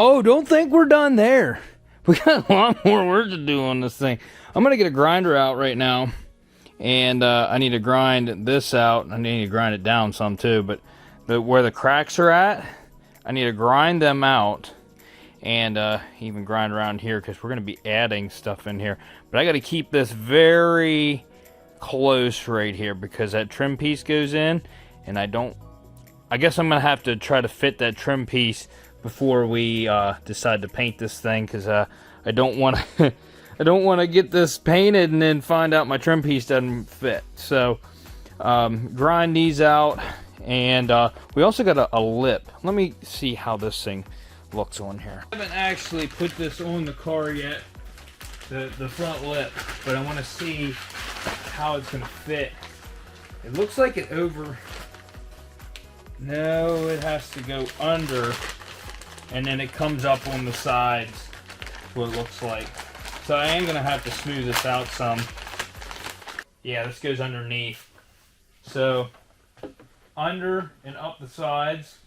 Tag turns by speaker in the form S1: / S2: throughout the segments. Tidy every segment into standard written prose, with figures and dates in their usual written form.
S1: Oh, don't think we're done there. We got a lot more work to do on this thing. I'm going to get a grinder out right now. And I need to grind this out. I need to grind it down some too. But where the cracks are at, I need to grind them out. And even grind around here because we're going to be adding stuff in here. But I got to keep this very close right here because that trim piece goes in. And I guess I'm going to have to try to fit that trim piece before we decide to paint this thing, because I don't want to I don't want to get this painted and then find out my trim piece doesn't fit. So grind these out, and we also got a lip. Let me see how this thing looks on here. I haven't actually put this on the car yet, the front lip, but I want to see how it's going to fit. It looks like it no, it has to go under, and then it comes up on the sides, what it looks like. So I am going to have to smooth this out some. Yeah, this goes underneath. So, under and up the sides.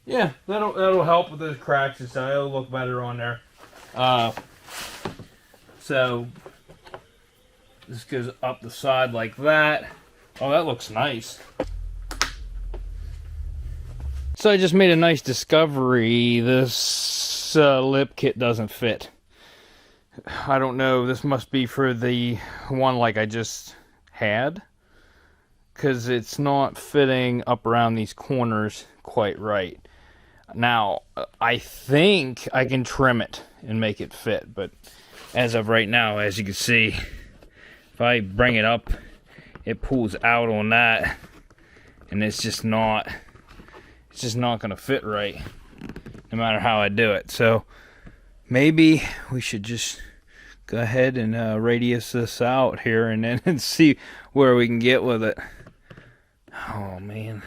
S1: Yeah, that'll help with those cracks and stuff. It'll look better on there. So, this goes up the side like that. Oh, that looks nice. So I just made a nice discovery. This lip kit doesn't fit. I don't know. This must be for the one like I just had, because it's not fitting up around these corners quite right. Now, I think I can trim it and make it fit, but as of right now, as you can see, if I bring it up, it pulls out on that, and it's just not going to fit right, no matter how I do it. So maybe we should just go ahead and radius this out here and then see where we can get with it. Oh man.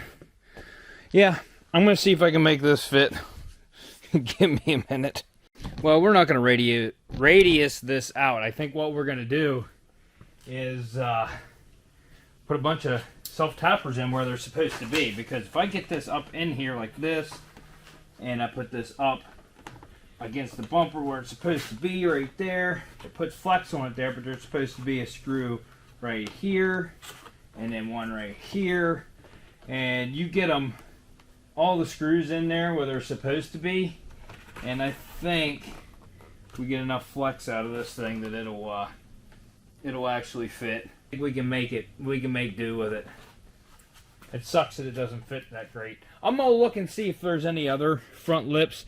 S1: Yeah, I'm going to see if I can make this fit. Give me a minute. Well, we're not going to radius this out. I think what we're going to do is put a bunch of self-tappers in where they're supposed to be, because if I get this up in here like this, and I put this up against the bumper where it's supposed to be right there, it puts flex on it there, but there's supposed to be a screw right here, and then one right here, and you get them, all the screws in there where they're supposed to be, and I think if we get enough flex out of this thing that it'll actually fit. I think we can make do with it. It sucks that it doesn't fit that great. I'm gonna look and see if there's any other front lips.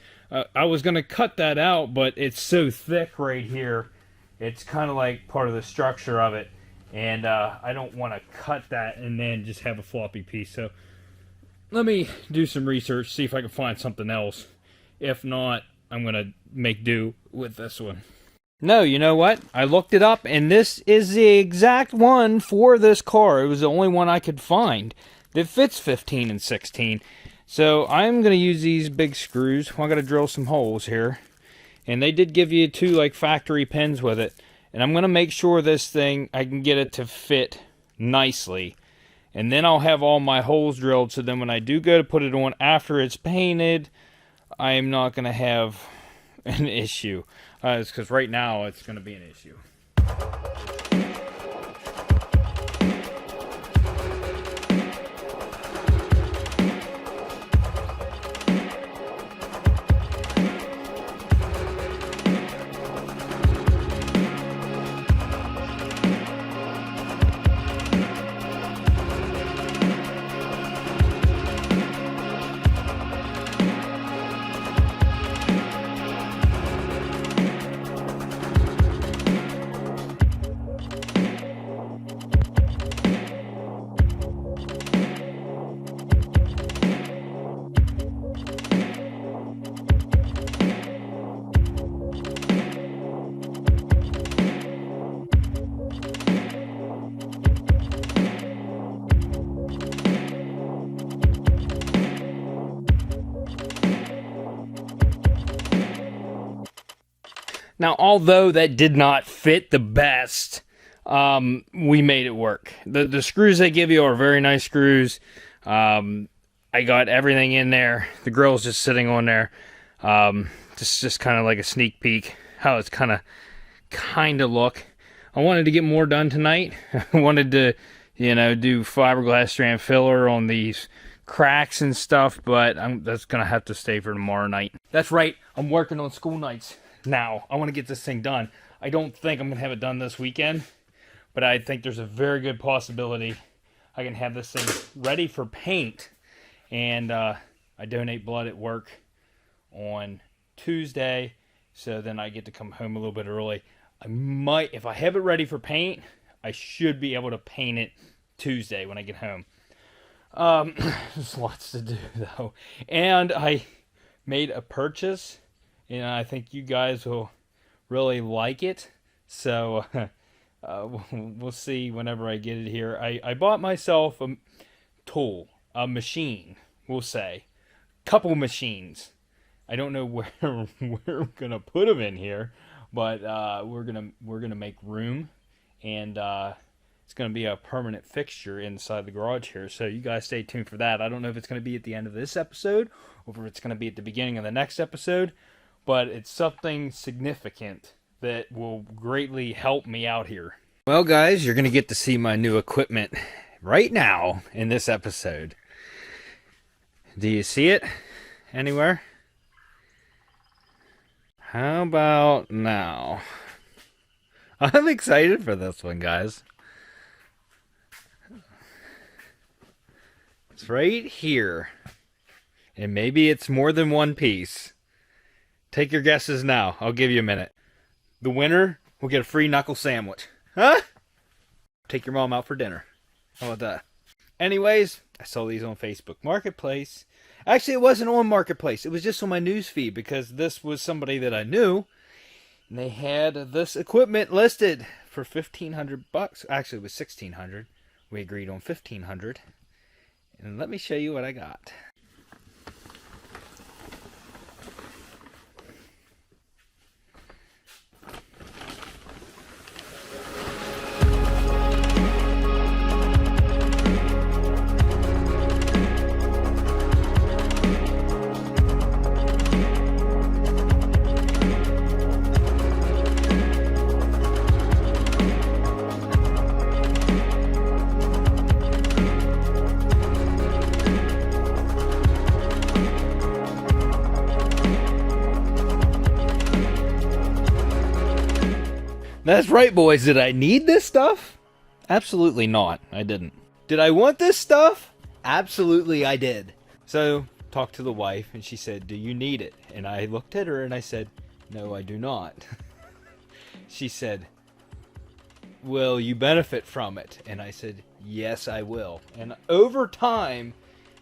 S1: I was gonna cut that out, but it's so thick right here. It's kind of like part of the structure of it, and I don't want to cut that and then just have a floppy piece. So let me do some research, see if I can find something else. If not, I'm gonna make do with this one. No, you know what? I looked it up, and this is the exact one for this car. It was the only one I could find that fits 15 and 16. So I'm going to use these big screws. I'm going to drill some holes here. And they did give you 2 like factory pins with it. And I'm going to make sure this thing, I can get it to fit nicely. And then I'll have all my holes drilled, so then when I do go to put it on after it's painted, I'm not going to have an issue. It's because right now it's going to be an issue. Now, although that did not fit the best, we made it work. The screws they give you are very nice screws. I I got everything in there. The grill's just sitting on there. Just kind of like a sneak peek how it's kind of look. I wanted to get more done tonight. I wanted to, do fiberglass strand filler on these cracks and stuff, but that's gonna have to stay for tomorrow night. That's right, I'm working on school nights now. I want to get this thing done. I don't think I'm gonna have it done this weekend, but I think there's a very good possibility I can have this thing ready for paint. And I donate blood at work on Tuesday, so then I get to come home a little bit early. I might, if I have it ready for paint, I should be able to paint it Tuesday when I get home. There's lots to do though. And I made a purchase, and I think you guys will really like it. So we'll see whenever I get it here. I bought myself a tool, a machine, we'll say. Couple machines. I don't know where we're gonna put them in here, but we're gonna make room, and it's gonna be a permanent fixture inside the garage here. So you guys stay tuned for that. I don't know if it's gonna be at the end of this episode or if it's gonna be at the beginning of the next episode, but it's something significant that will greatly help me out here. Well, guys, you're gonna get to see my new equipment right now in this episode. Do you see it anywhere? How about now? I'm excited for this one, guys. It's right here. And maybe it's more than one piece. Take your guesses now. I'll give you a minute. The winner will get a free knuckle sandwich. Huh? Take your mom out for dinner. How about that? Anyways, I saw these on Facebook Marketplace. Actually, it wasn't on Marketplace. It was just on my news feed because this was somebody that I knew. And they had this equipment listed for $1,500. Actually, it was $1,600. We agreed on $1,500. And let me show you what I got. That's right, boys. Did I need this stuff? Absolutely not. I didn't. Did I want this stuff? Absolutely I did. So, talked to the wife, and she said, do you need it? And I looked at her and I said, no, I do not. She said, will you benefit from it? And I said, yes, I will. And over time,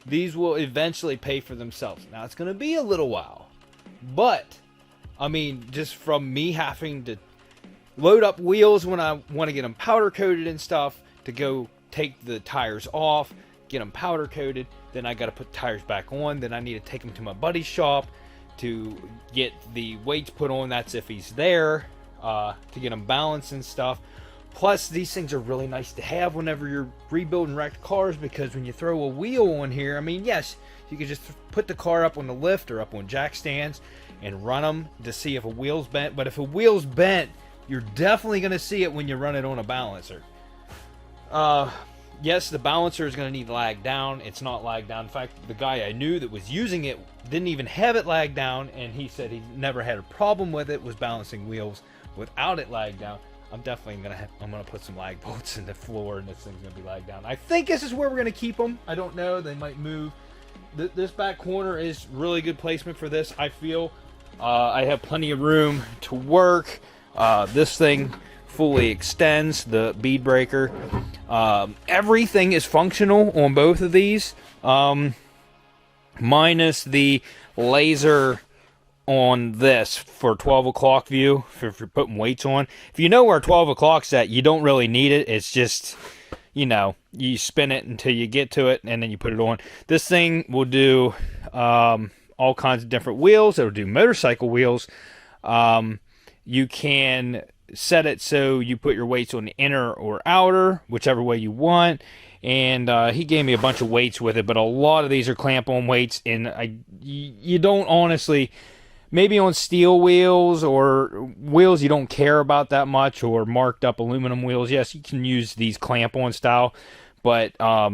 S1: these will eventually pay for themselves. Now, it's going to be a little while. But, I mean, just from me having to load up wheels when I want to get them powder coated and stuff, to go take the tires off, get them powder coated, then I got to put tires back on, then I need to take them to my buddy's shop to get the weights put on. That's if he's there, to get them balanced and stuff. Plus, these things are really nice to have whenever you're rebuilding wrecked cars, because when you throw a wheel on here, I mean, yes, you can just put the car up on the lift or up on jack stands and run them to see if a wheel's bent. But if a wheel's bent, you're definitely going to see it when you run it on a balancer. Yes, the balancer is going to need lag down. It's not lag down. In fact, the guy I knew that was using it didn't even have it lag down, and he said he never had a problem with it, was balancing wheels without it lag down. I'm definitely I'm gonna put some lag bolts in the floor, and this thing's gonna be lag down. I think this is where we're gonna keep them. I don't know. They might move. This back corner is really good placement for this. I feel I have plenty of room to work. This thing fully extends the bead breaker. Everything is functional on both of these, minus the laser on this for 12 o'clock view, if you're putting weights on. If you know where 12 o'clock's at, you don't really need it. It's just, you know, you spin it until you get to it, and then you put it on. This thing will do all kinds of different wheels. It'll do motorcycle wheels. You can set it so you put your weights on the inner or outer, whichever way you want. and he gave me a bunch of weights with it, but a lot of these are clamp-on weights, and you don't honestly, maybe on steel wheels or wheels you don't care about that much, or marked up aluminum wheels, yes, you can use these clamp-on style, but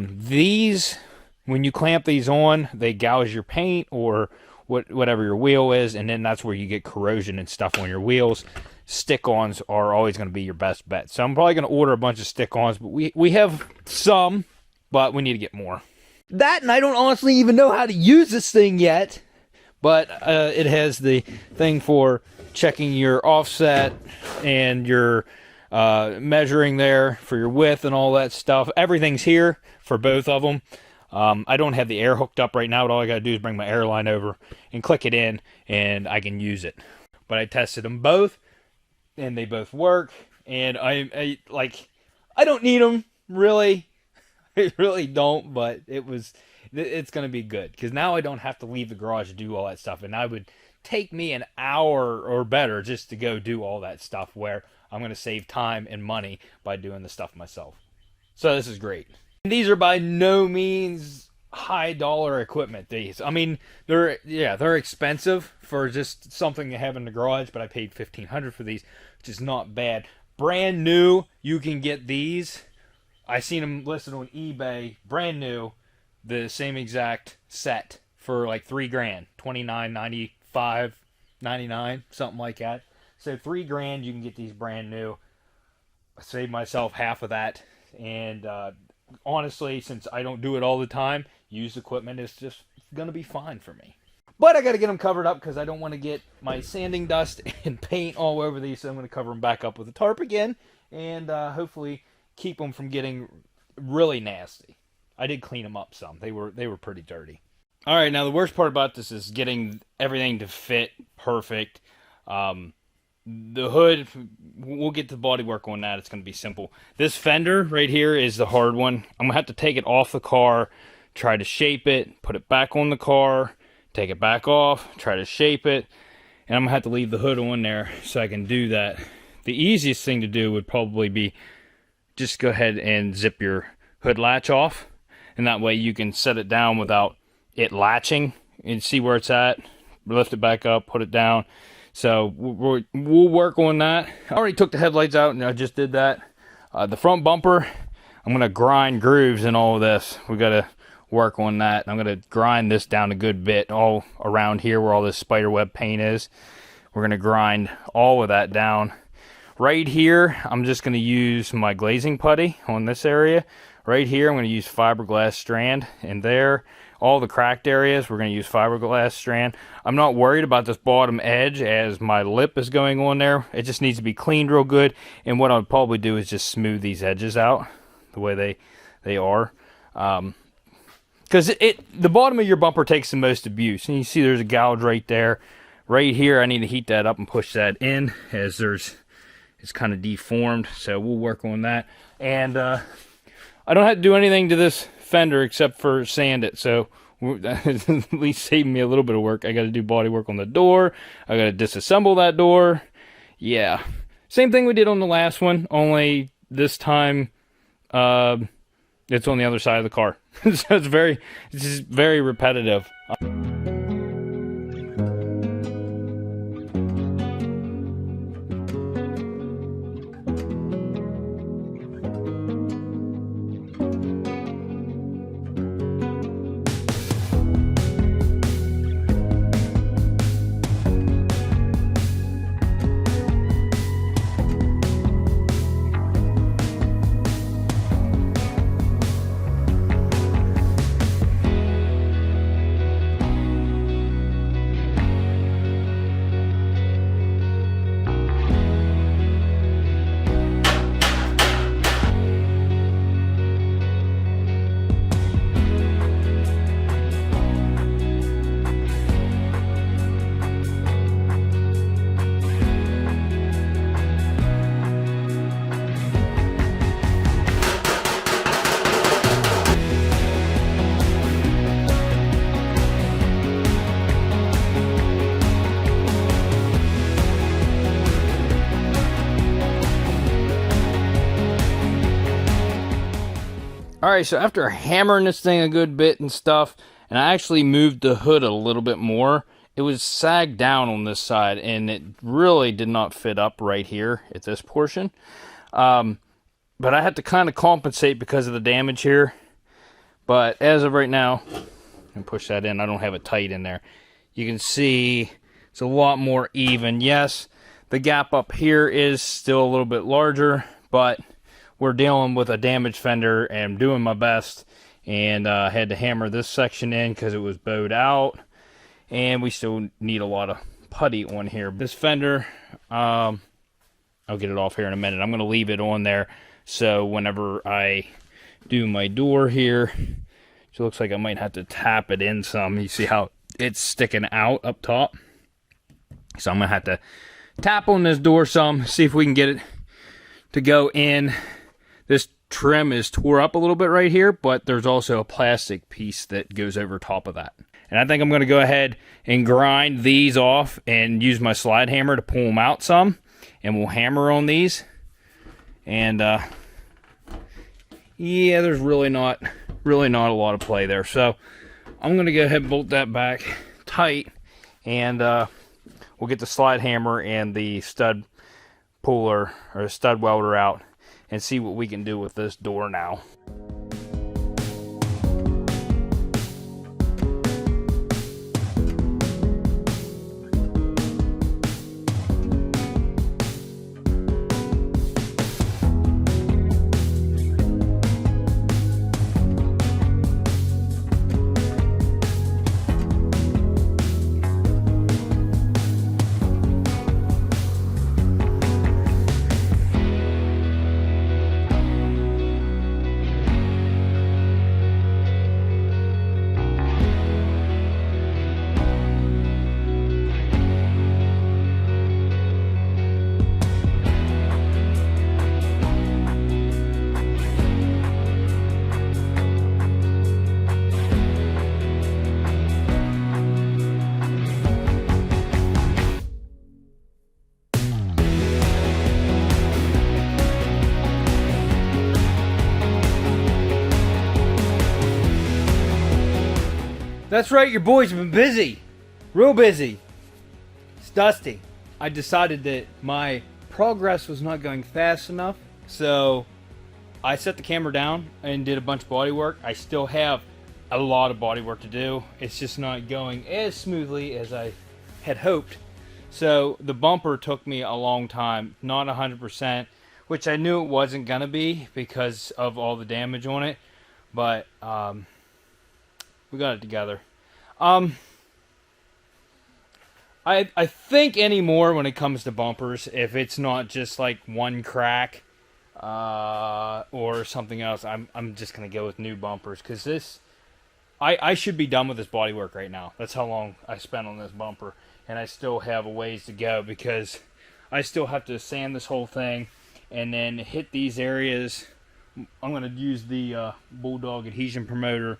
S1: these, when you clamp these on, they gouge your paint or whatever your wheel is, and then that's where you get corrosion and stuff on your wheels. Stick-ons are always going to be your best bet. So I'm probably going to order a bunch of stick-ons, but we have some, but we need to get more. That, and I don't honestly even know how to use this thing yet, but it has the thing for checking your offset and your measuring there for your width and all that stuff. Everything's here for both of them. I don't have the air hooked up right now, but all I got to do is bring my air line over and click it in, and I can use it. But I tested them both, and they both work, and I don't need them, really. I really don't, but it's going to be good, because now I don't have to leave the garage to do all that stuff, and I would take me an hour or better just to go do all that stuff, where I'm going to save time and money by doing the stuff myself. So this is great. And these are by no means high dollar equipment. These, I mean, they're expensive for just something to have in the garage, but I paid $1,500 for these, which is not bad. Brand new, you can get these. I seen them listed on eBay, brand new, the same exact set for like $3,000, $29.95, $99, something like that. So $3,000, you can get these brand new. I saved myself half of that, and honestly, since I don't do it all the time, used equipment is just going to be fine for me. But I got to get them covered up because I don't want to get my sanding dust and paint all over these, so I'm going to cover them back up with a tarp again, and hopefully keep them from getting really nasty. I did clean them up some. They were pretty dirty. All right, now the worst part about this is getting everything to fit perfect. The hood, we'll get to bodywork on that. It's going to be simple. This fender right here is the hard one. I'm going to have to take it off the car, try to shape it, put it back on the car, take it back off, try to shape it, and I'm going to have to leave the hood on there so I can do that. The easiest thing to do would probably be just go ahead and zip your hood latch off, and that way you can set it down without it latching and see where it's at, lift it back up, put it down. So we'll work on that. I already took the headlights out, and I just did that. The front bumper, I'm going to grind grooves in all of this. We got to work on that. I'm going to grind this down a good bit all around here where all this spiderweb paint is. We're going to grind all of that down. Right here, I'm just going to use my glazing putty on this area. Right here, I'm going to use fiberglass strand, and there, all the cracked areas, we're going to use fiberglass strand. I'm not worried about this bottom edge as my lip is going on there. It just needs to be cleaned real good, and what I'll probably do is just smooth these edges out the way they are. Because the bottom of your bumper takes the most abuse, and you see there's a gouge right there. Right here, I need to heat that up and push that in, as it's kind of deformed, so we'll work on that. And I don't have to do anything to this fender except for sand it, so at least saving me a little bit of work. I got to do body work on the door. I got to disassemble that door. Yeah, same thing we did on the last one, only this time it's on the other side of the car. So it's just very repetitive. Alright, so after hammering this thing a good bit and stuff, and I actually moved the hood a little bit more, it was sagged down on this side, and it really did not fit up right here at this portion. But I had to kind of compensate because of the damage here. But as of right now, and push that in, I don't have it tight in there. You can see it's a lot more even. Yes, the gap up here is still a little bit larger, but we're dealing with a damaged fender, and I'm doing my best. And I had to hammer this section in because it was bowed out. And we still need a lot of putty on here. This fender, I'll get it off here in a minute. I'm going to leave it on there. So whenever I do my door here, it looks like I might have to tap it in some. You see how it's sticking out up top? So I'm going to have to tap on this door some, see if we can get it to go in. This trim is tore up a little bit right here, but there's also a plastic piece that goes over top of that. And I think I'm going to go ahead and grind these off and use my slide hammer to pull them out some. And we'll hammer on these. And yeah, there's really not a lot of play there. So I'm going to go ahead and bolt that back tight. And we'll get the slide hammer and the stud puller or stud welder out and see what we can do with this door now. That's right, your boys have been busy. Real busy. It's dusty. I decided that my progress was not going fast enough, so I set the camera down and did a bunch of body work. I still have a lot of body work to do. It's just not going as smoothly as I had hoped. So the bumper took me a long time, not 100%, which I knew it wasn't gonna be because of all the damage on it, but we got it together. I think anymore when it comes to bumpers, if it's not just like one crack or something else, I'm just gonna go with new bumpers, because this I should be done with this bodywork right now. That's how long I spent on this bumper, and I still have a ways to go because I still have to sand this whole thing and then hit these areas. I'm gonna use the Bulldog adhesion promoter.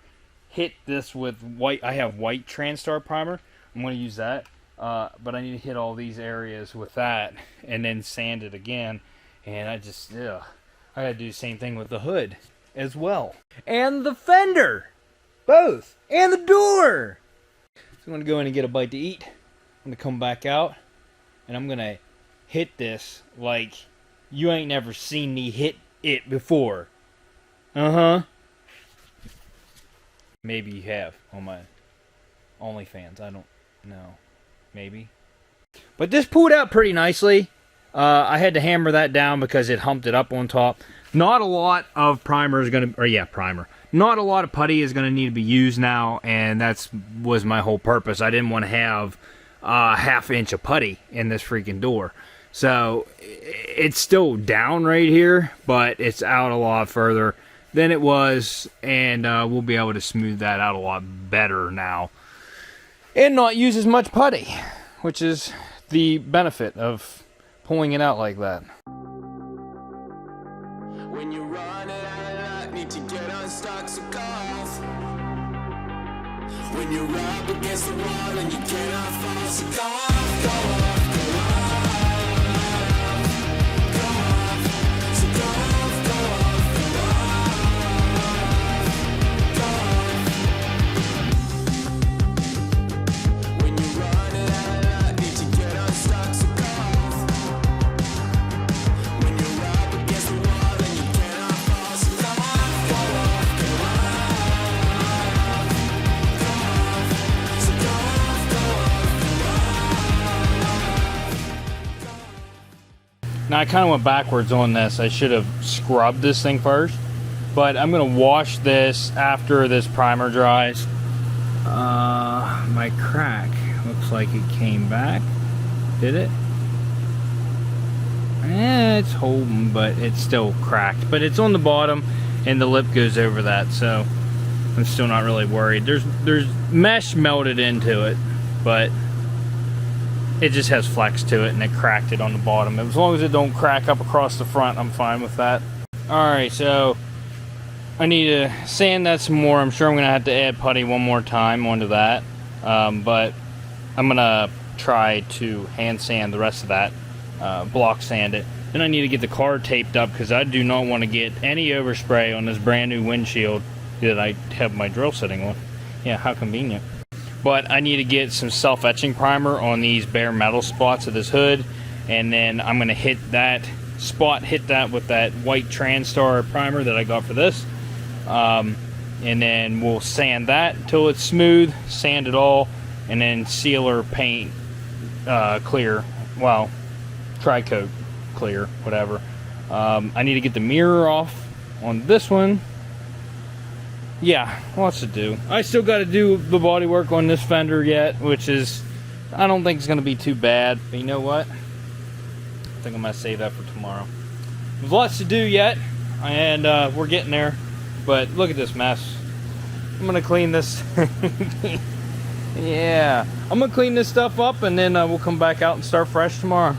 S1: Hit this with white. I have white Transtar primer. I'm going to use that. But I need to hit all these areas with that and then sand it again. And I just, I got to do the same thing with the hood as well. And the fender. Both. And the door. So I'm going to go in and get a bite to eat. I'm going to come back out. And I'm going to hit this like you ain't never seen me hit it before. Uh-huh. Maybe you have on my OnlyFans. I don't know. Maybe. But this pulled out pretty nicely. I had to hammer that down because it humped it up on top. Not a lot of primer is going to... Or yeah, primer. Not a lot of putty is going to need to be used now. And that was my whole purpose. I didn't want to have a half inch of putty in this freaking door. So it's still down right here. But it's out a lot further than it was, and we'll be able to smooth that out a lot better now and not use as much putty, which is the benefit of pulling it out like that. When you're running out of luck, need to get unstuck, so go off. When you're up against the wall and you cannot fall, so go off, go off. Now I kind of went backwards on this. I should have scrubbed this thing first, but I'm gonna wash this after this primer dries. My crack looks like it came back. Did it? It's holding, but it's still cracked. But it's on the bottom, and the lip goes over that, so I'm still not really worried. There's mesh melted into it, but it just has flex to it, and it cracked it on the bottom. As long as it don't crack up across the front, I'm fine with that. Alright, so I need to sand that some more. I'm sure I'm going to have to add putty one more time onto that. But I'm going to try to hand sand the rest of that, block sand it. Then I need to get the car taped up because I do not want to get any overspray on this brand new windshield that I have my drill sitting on. Yeah, how convenient. But I need to get some self-etching primer on these bare metal spots of this hood, and then I'm going to hit that with that white TranStar primer that I got for this. And then we'll sand that until it's smooth, sand it all, and then sealer paint clear. Well, tri-coat clear, whatever. I need to get the mirror off on this one. Yeah, lots to do. I still got to do the body work on this fender yet, which is, I don't think it's going to be too bad. But you know what? I think I'm going to save that for tomorrow. There's lots to do yet, and we're getting there. But look at this mess. I'm going to clean this. Yeah, I'm going to clean this stuff up, and then we'll come back out and start fresh tomorrow.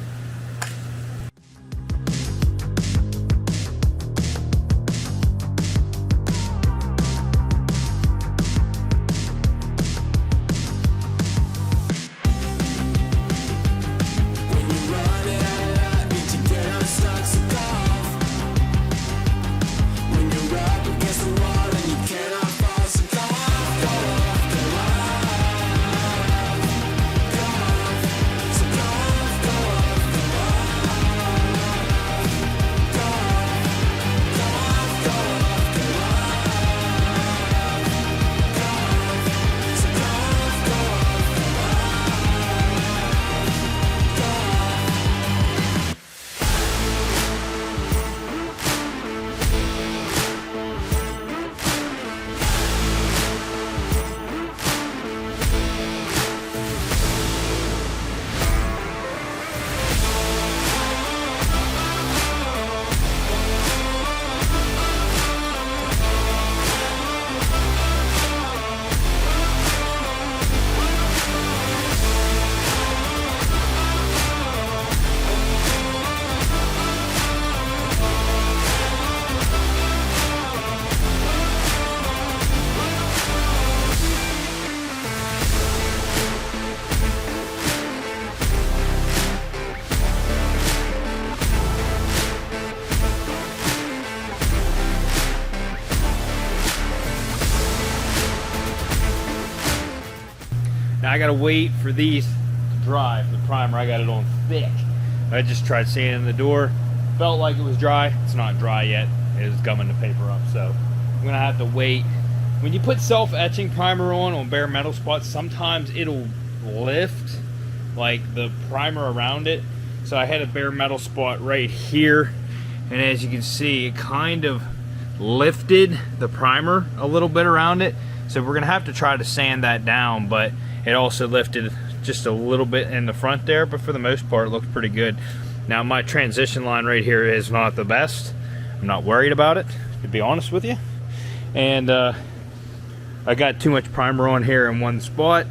S1: Now I gotta wait for these to dry. For the primer, I got it on thick. I just tried sanding the door. Felt like it was dry. It's not dry yet. It is gumming the paper up, so I'm gonna have to wait. When you put self-etching primer on bare metal spots, sometimes it'll lift like the primer around it. So I had a bare metal spot right here, and as you can see, it kind of lifted the primer a little bit around it. So we're gonna have to try to sand that down, but it also lifted just a little bit in the front there, but for the most part it looks pretty good. Now my transition line right here is not the best. I'm not worried about it, to be honest with you. And I got too much primer on here in one spot,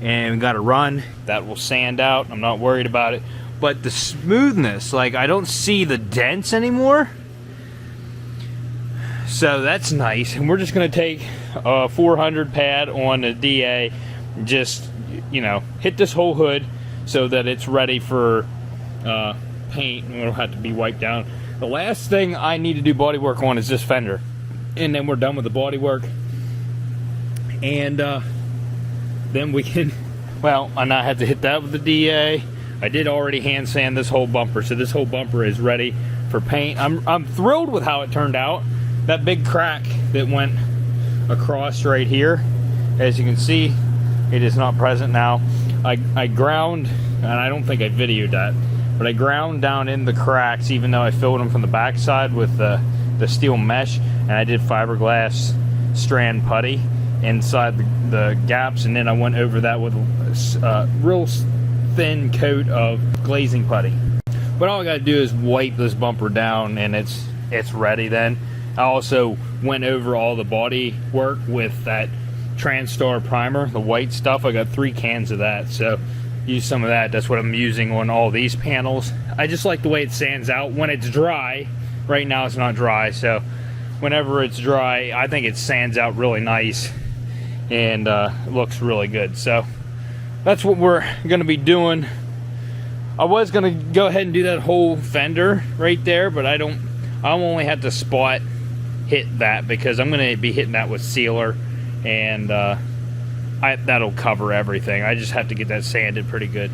S1: and we got to run. That will sand out. I'm not worried about it. But the smoothness, like I don't see the dents anymore. So that's nice. And we're just going to take a 400 pad on the DA, just, you know, hit this whole hood so that it's ready for paint, and it'll have to be wiped down. The last thing I need to do body work on is this fender, and then we're done with the body work. And then we can, well, I now have to hit that with the DA. I did already hand sand this whole bumper, so this whole bumper is ready for paint. I'm thrilled with how it turned out. That big crack that went across right here, as you can see, it is not present now. I ground, and I don't think I videoed that, but I ground down in the cracks, even though I filled them from the backside with the steel mesh, and I did fiberglass strand putty inside the gaps, and then I went over that with a real thin coat of glazing putty. But all I gotta do is wipe this bumper down and it's ready then. I also went over all the body work with that Transtar primer, the white stuff. I got 3 cans of that, so use some of that. That's what I'm using on all these panels. I just like the way it sands out when it's dry. Right now it's not dry, so whenever it's dry, I think it sands out really nice and looks really good. So that's what we're gonna be doing. I was gonna go ahead and do that whole fender right there, but I'll only have to spot hit that because I'm gonna be hitting that with sealer, and that'll cover everything. I just have to get that sanded pretty good.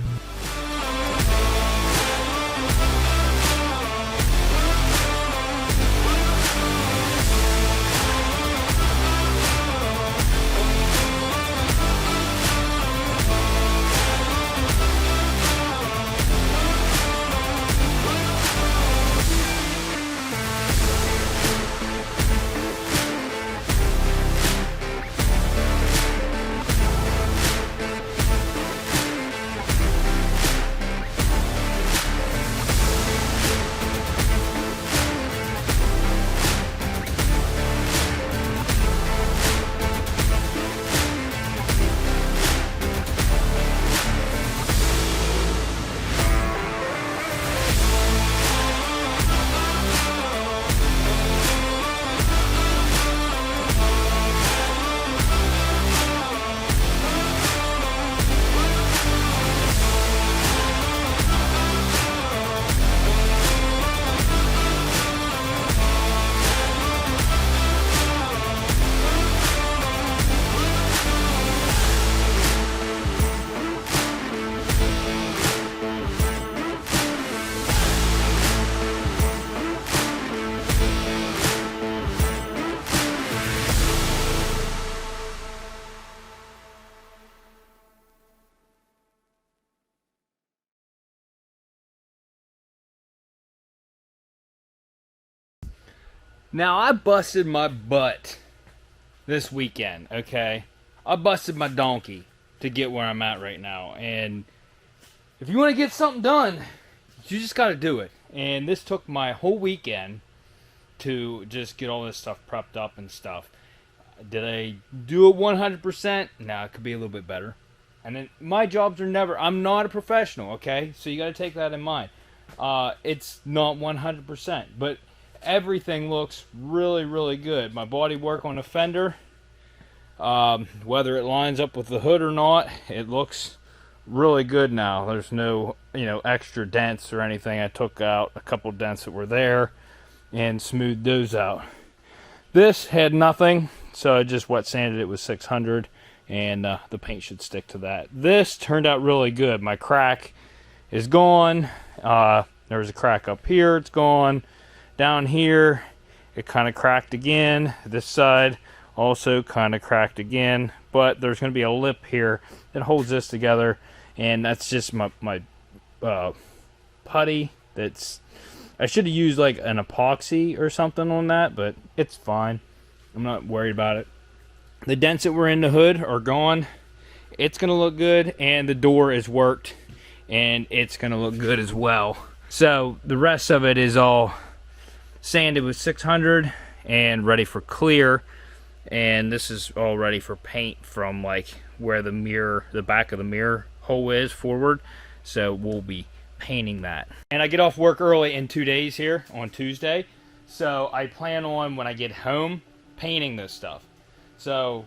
S1: Now, I busted my butt this weekend, okay? I busted my donkey to get where I'm at right now. And if you want to get something done, you just got to do it. And this took my whole weekend to just get all this stuff prepped up and stuff. Did I do it 100%? No, it could be a little bit better. And then my jobs are never... I'm not a professional, okay? So you got to take that in mind. It's not 100%, but everything looks really, really good. My body work on the fender, whether it lines up with the hood or not, it looks really good now. There's no, extra dents or anything. I took out a couple dents that were there and smoothed those out. This had nothing, so I just wet sanded it with 600, and the paint should stick to that. This turned out really good. My crack is gone. There was a crack up here, it's gone. Down here, it kind of cracked again. This side also kind of cracked again, but there's going to be a lip here that holds this together, and that's just my putty. I should have used like an epoxy or something on that, but it's fine. I'm not worried about it. The dents that were in the hood are gone. It's going to look good, and the door is worked, and it's going to look good as well. So the rest of it is all sanded with 600 and ready for clear, and this is all ready for paint from like where the back of the mirror hole is forward. So we'll be painting that. And I get off work early in 2 days here on Tuesday, so I plan on when I get home painting this stuff. So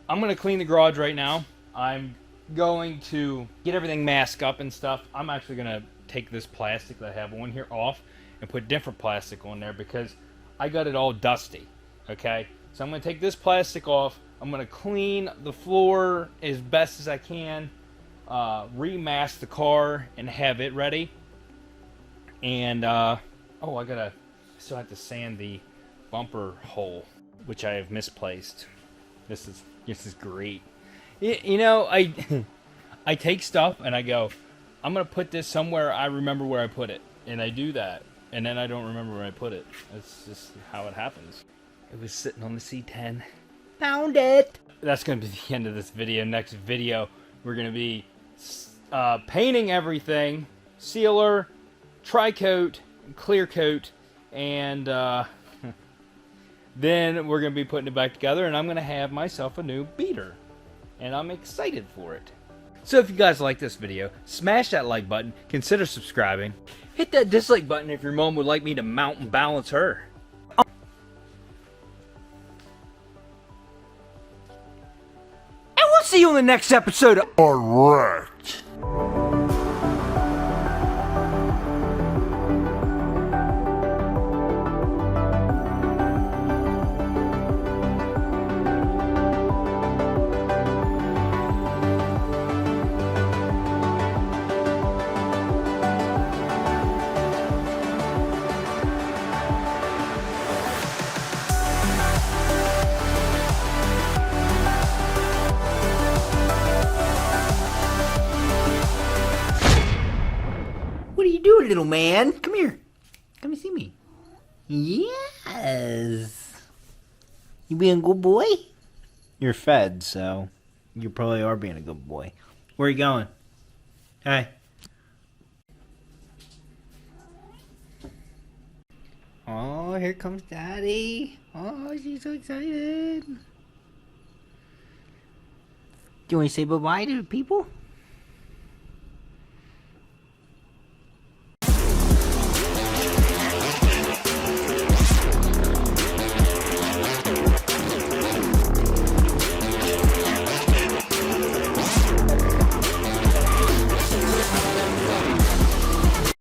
S1: I'm going to clean the garage right now. I'm going to get everything masked up and stuff. I'm actually going to take this plastic that I have on here off and put different plastic on there because I got it all dusty. Okay, so I'm going to take this plastic off. I'm going to clean the floor as best as I can, remask the car and have it ready. And I still have to sand the bumper hole, which I have misplaced. This is great. I take stuff and I go, I'm going to put this somewhere I remember where I put it. And I do that. And then I don't remember where I put it. That's just how it happens. It was sitting on the C10. Found it! That's going to be the end of this video. Next video, we're going to be painting everything. Sealer, tri-coat, clear coat, and then we're going to be putting it back together, and I'm going to have myself a new beater. And I'm excited for it. So if you guys like this video, smash that like button, consider subscribing. Hit that dislike button if your mom would like me to mount and balance her. And we'll see you on the next episode of UnWrecked.
S2: What are you doing, little man? Come here. Come and see me. Yes. You being a good boy? You're fed, so you probably are being a good boy. Where are you going? Hey. Oh, here comes Daddy. Oh, she's so excited. Do you want to say bye-bye to the people?